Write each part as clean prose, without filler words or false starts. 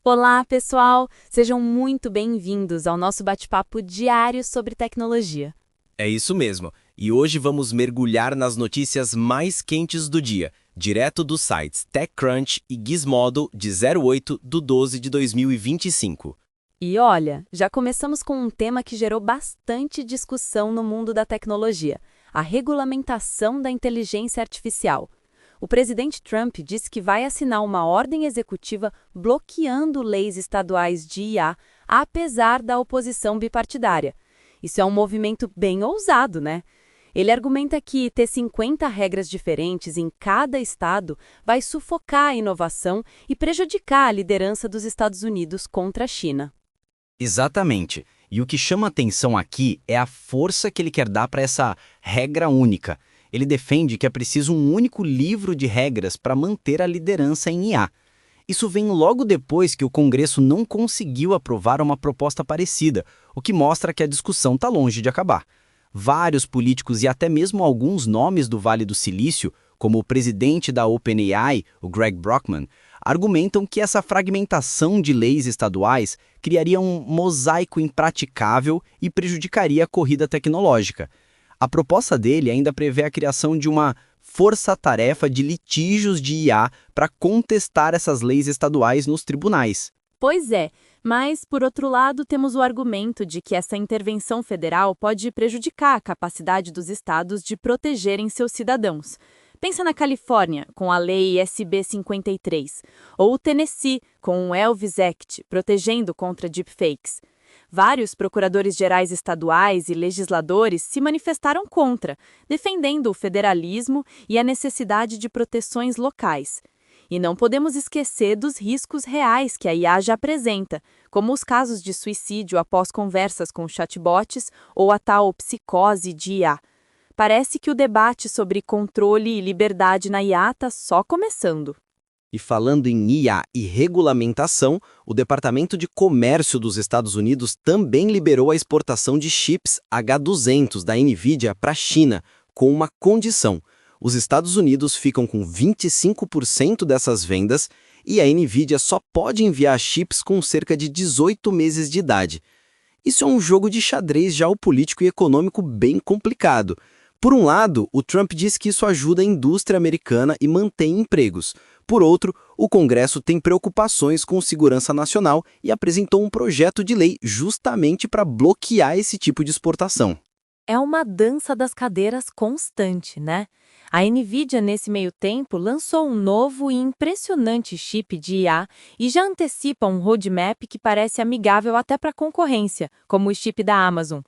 Olá, pessoal! Sejam muito bem-vindos ao nosso bate-papo diário sobre tecnologia. É isso mesmo. E hoje vamos mergulhar nas notícias mais quentes do dia, direto dos sites TechCrunch e Gizmodo de 08/12 de 2025. E olha, já começamos com um tema que gerou bastante discussão no mundo da tecnologia: a regulamentação da inteligência artificial. O presidente Trump disse que vai assinar uma ordem executiva bloqueando leis estaduais de IA, apesar da oposição bipartidária. Isso é um movimento bem ousado, né? Ele argumenta que ter 50 regras diferentes em cada estado vai sufocar a inovação e prejudicar a liderança dos Estados Unidos contra a China. Exatamente. E o que chama atenção aqui é a força que ele quer dar para essa regra única. Ele defende que é preciso um único livro de regras para manter a liderança em IA. Isso vem logo depois que o Congresso não conseguiu aprovar uma proposta parecida, o que mostra que a discussão está longe de acabar. Vários políticos e até mesmo alguns nomes do Vale do Silício, como o presidente da OpenAI, o Greg Brockman, argumentam que essa fragmentação de leis estaduais criaria um mosaico impraticável e prejudicaria a corrida tecnológica. A proposta dele ainda prevê a criação de uma força-tarefa de litígios de IA para contestar essas leis estaduais nos tribunais. Pois é, mas, por outro lado, temos o argumento de que essa intervenção federal pode prejudicar a capacidade dos estados de protegerem seus cidadãos. Pensa na Califórnia, com a Lei SB 53, ou o Tennessee, com o Elvis Act, protegendo contra deepfakes. Vários procuradores-gerais estaduais e legisladores se manifestaram contra, defendendo o federalismo e a necessidade de proteções locais. E não podemos esquecer dos riscos reais que a IA já apresenta, como os casos de suicídio após conversas com chatbots ou a tal psicose de IA. Parece que o debate sobre controle e liberdade na IA está só começando. E falando em IA e regulamentação, o Departamento de Comércio dos Estados Unidos também liberou a exportação de chips H200 da NVIDIA para a China, com uma condição: os Estados Unidos ficam com 25% dessas vendas e a NVIDIA só pode enviar chips com cerca de 18 meses de idade. Isso é um jogo de xadrez geopolítico e econômico bem complicado. Por um lado, o Trump diz que isso ajuda a indústria americana e mantém empregos. Por outro, o Congresso tem preocupações com segurança nacional e apresentou um projeto de lei justamente para bloquear esse tipo de exportação. É uma dança das cadeiras constante, né? A NVIDIA, nesse meio tempo, lançou um novo e impressionante chip de IA e já antecipa um roadmap que parece amigável até para a concorrência, como o chip da Amazon.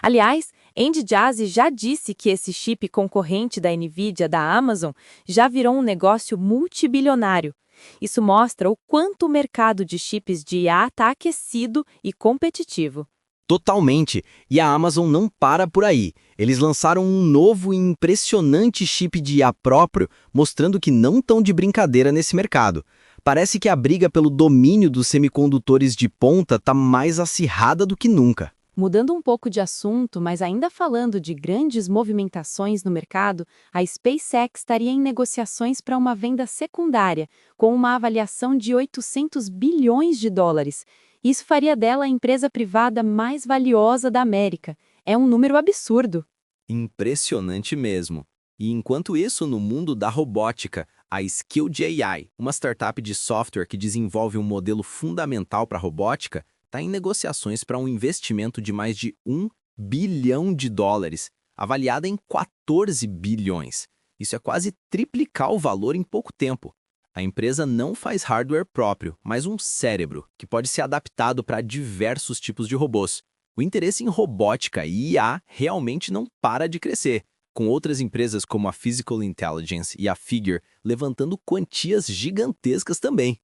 Aliás, Andy Jassy já disse que esse chip concorrente da NVIDIA da Amazon já virou um negócio multibilionário. Isso mostra o quanto o mercado de chips de IA está aquecido e competitivo. Totalmente. E a Amazon não para por aí. Eles lançaram um novo e impressionante chip de IA próprio, mostrando que não estão de brincadeira nesse mercado. Parece que a briga pelo domínio dos semicondutores de ponta está mais acirrada do que nunca. Mudando um pouco de assunto, mas ainda falando de grandes movimentações no mercado, a SpaceX estaria em negociações para uma venda secundária, com uma avaliação de 800 bilhões de dólares. Isso faria dela a empresa privada mais valiosa da América. É um número absurdo. Impressionante mesmo. E enquanto isso, no mundo da robótica, a Skilled AI, uma startup de software que desenvolve um modelo fundamental para a robótica, está em negociações para um investimento de mais de 1 bilhão de dólares, avaliada em 14 bilhões. Isso é quase triplicar o valor em pouco tempo. A empresa não faz hardware próprio, mas um cérebro, que pode ser adaptado para diversos tipos de robôs. O interesse em robótica e IA realmente não para de crescer, com outras empresas como a Physical Intelligence e a Figure levantando quantias gigantescas também.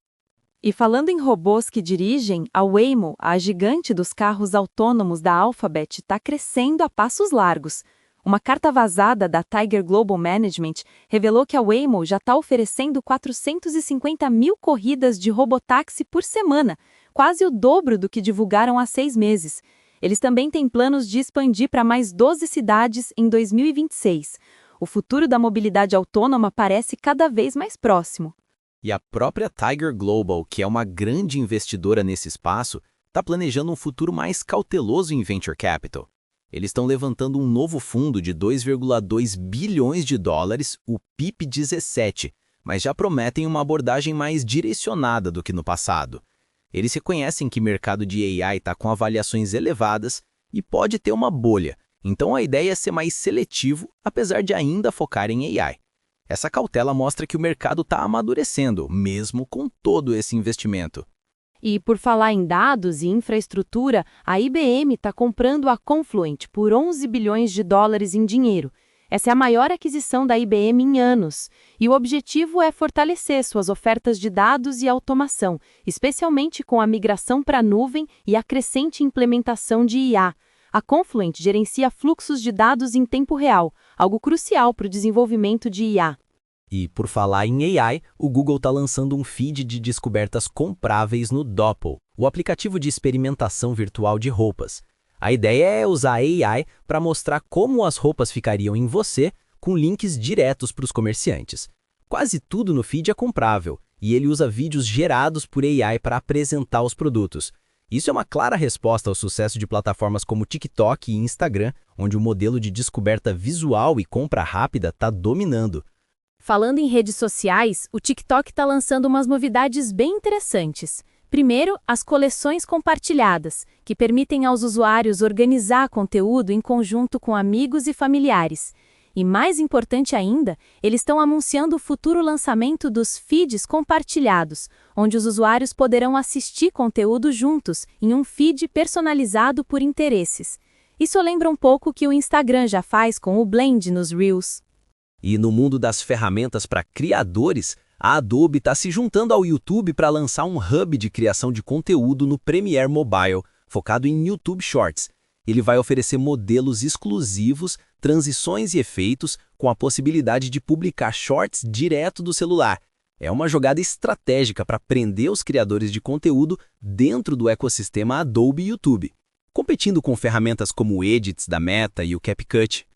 E falando em robôs que dirigem, a Waymo, a gigante dos carros autônomos da Alphabet, está crescendo a passos largos. Uma carta vazada da Tiger Global Management revelou que a Waymo já está oferecendo 450 mil corridas de robotáxi por semana, quase o dobro do que divulgaram há 6 meses. Eles também têm planos de expandir para mais 12 cidades em 2026. O futuro da mobilidade autônoma parece cada vez mais próximo. E a própria Tiger Global, que é uma grande investidora nesse espaço, está planejando um futuro mais cauteloso em Venture Capital. Eles estão levantando um novo fundo de 2,2 bilhões de dólares, o PIP17, mas já prometem uma abordagem mais direcionada do que no passado. Eles reconhecem que o mercado de AI está com avaliações elevadas e pode ter uma bolha, então a ideia é ser mais seletivo, apesar de ainda focar em AI. Essa cautela mostra que o mercado está amadurecendo, mesmo com todo esse investimento. E por falar em dados e infraestrutura, a IBM está comprando a Confluent por 11 bilhões de dólares em dinheiro. Essa é a maior aquisição da IBM em anos, e o objetivo é fortalecer suas ofertas de dados e automação, especialmente com a migração para a nuvem e a crescente implementação de IA. A Confluent gerencia fluxos de dados em tempo real, algo crucial para o desenvolvimento de IA. E por falar em AI, o Google está lançando um feed de descobertas compráveis no Doppel, o aplicativo de experimentação virtual de roupas. A ideia é usar a AI para mostrar como as roupas ficariam em você, com links diretos para os comerciantes. Quase tudo no feed é comprável, e ele usa vídeos gerados por AI para apresentar os produtos. Isso é uma clara resposta ao sucesso de plataformas como TikTok e Instagram, onde o modelo de descoberta visual e compra rápida está dominando. Falando em redes sociais, o TikTok está lançando umas novidades bem interessantes. Primeiro, as coleções compartilhadas, que permitem aos usuários organizar conteúdo em conjunto com amigos e familiares. E mais importante ainda, eles estão anunciando o futuro lançamento dos feeds compartilhados, onde os usuários poderão assistir conteúdo juntos, em um feed personalizado por interesses. Isso lembra um pouco o que o Instagram já faz com o Blend nos Reels. E no mundo das ferramentas para criadores, a Adobe está se juntando ao YouTube para lançar um hub de criação de conteúdo no Premiere Mobile, focado em YouTube Shorts. Ele vai oferecer modelos exclusivos, transições e efeitos, com a possibilidade de publicar shorts direto do celular. É uma jogada estratégica para prender os criadores de conteúdo dentro do ecossistema Adobe e YouTube, competindo com ferramentas como o Edits da Meta e o CapCut.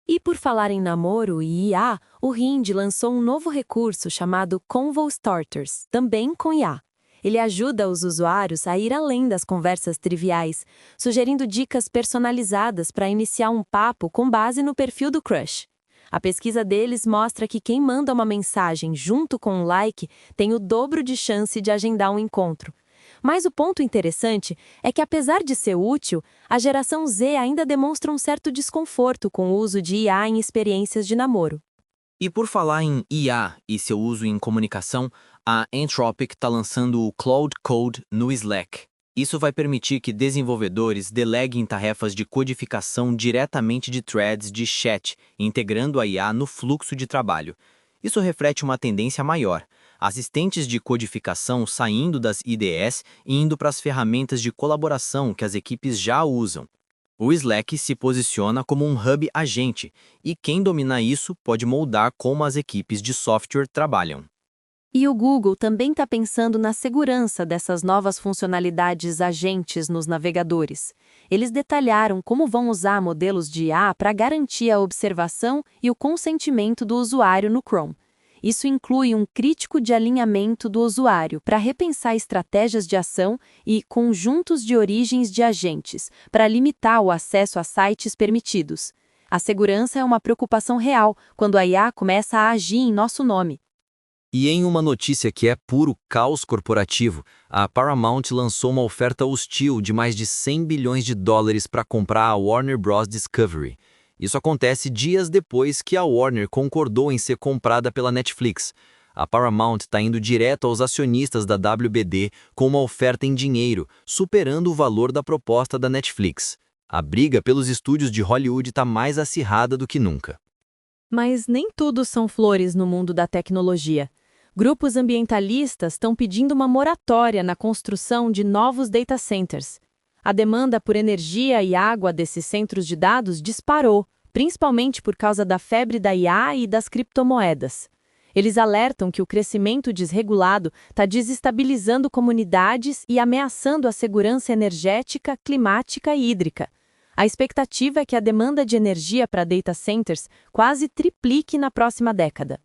E por falar em namoro e IA, o Hinge lançou um novo recurso chamado Convo Starters, também com IA. Ele ajuda os usuários a ir além das conversas triviais, sugerindo dicas personalizadas para iniciar um papo com base no perfil do crush. A pesquisa deles mostra que quem manda uma mensagem junto com um like tem o dobro de chance de agendar um encontro. Mas o ponto interessante é que, apesar de ser útil, a geração Z ainda demonstra um certo desconforto com o uso de IA em experiências de namoro. E por falar em IA e seu uso em comunicação, a Anthropic está lançando o Claude Code no Slack. Isso vai permitir que desenvolvedores deleguem tarefas de codificação diretamente de threads de chat, integrando a IA no fluxo de trabalho. Isso reflete uma tendência maior: assistentes de codificação saindo das IDEs e indo para as ferramentas de colaboração que as equipes já usam. O Slack se posiciona como um hub agente, e quem domina isso pode moldar como as equipes de software trabalham. E o Google também está pensando na segurança dessas novas funcionalidades agentes nos navegadores. Eles detalharam como vão usar modelos de IA para garantir a observação e o consentimento do usuário no Chrome. Isso inclui um crítico de alinhamento do usuário para repensar estratégias de ação e conjuntos de origens de agentes, para limitar o acesso a sites permitidos. A segurança é uma preocupação real quando a IA começa a agir em nosso nome. E em uma notícia que é puro caos corporativo, a Paramount lançou uma oferta hostil de mais de 100 bilhões de dólares para comprar a Warner Bros. Discovery. Isso acontece dias depois que a Warner concordou em ser comprada pela Netflix. A Paramount está indo direto aos acionistas da WBD com uma oferta em dinheiro, superando o valor da proposta da Netflix. A briga pelos estúdios de Hollywood está mais acirrada do que nunca. Mas nem tudo são flores no mundo da tecnologia. Grupos ambientalistas estão pedindo uma moratória na construção de novos data centers. A demanda por energia e água desses centros de dados disparou, principalmente por causa da febre da IA e das criptomoedas. Eles alertam que o crescimento desregulado está desestabilizando comunidades e ameaçando a segurança energética, climática e hídrica. A expectativa é que a demanda de energia para data centers quase triplique na próxima década.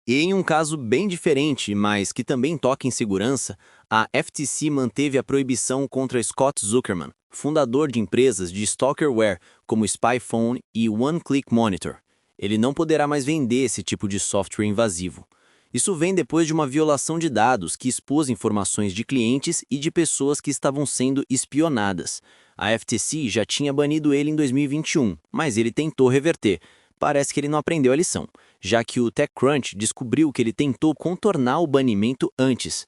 E em um caso bem diferente, mas que também toca em segurança, a FTC manteve a proibição contra Scott Zuckerman, fundador de empresas de stalkerware como SpyPhone e OneClick Monitor. Ele não poderá mais vender esse tipo de software invasivo. Isso vem depois de uma violação de dados que expôs informações de clientes e de pessoas que estavam sendo espionadas. A FTC já tinha banido ele em 2021, mas ele tentou reverter. Parece que ele não aprendeu a lição, já que o TechCrunch descobriu que ele tentou contornar o banimento antes.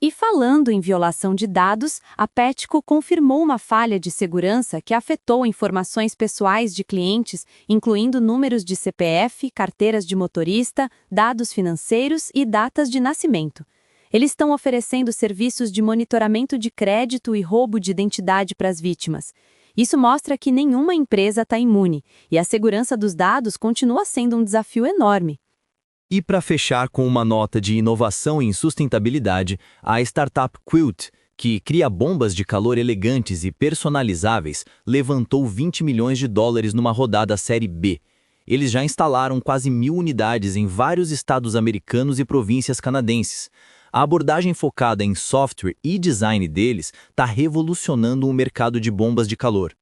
E falando em violação de dados, a Petco confirmou uma falha de segurança que afetou informações pessoais de clientes, incluindo números de CPF, carteiras de motorista, dados financeiros e datas de nascimento. Eles estão oferecendo serviços de monitoramento de crédito e roubo de identidade para as vítimas. Isso mostra que nenhuma empresa está imune, e a segurança dos dados continua sendo um desafio enorme. E para fechar com uma nota de inovação em sustentabilidade, a startup Quilt, que cria bombas de calor elegantes e personalizáveis, levantou 20 milhões de dólares numa rodada Série B. Eles já instalaram quase 1.000 unidades em vários estados americanos e províncias canadenses. A abordagem focada em software e design deles está revolucionando o mercado de bombas de calor.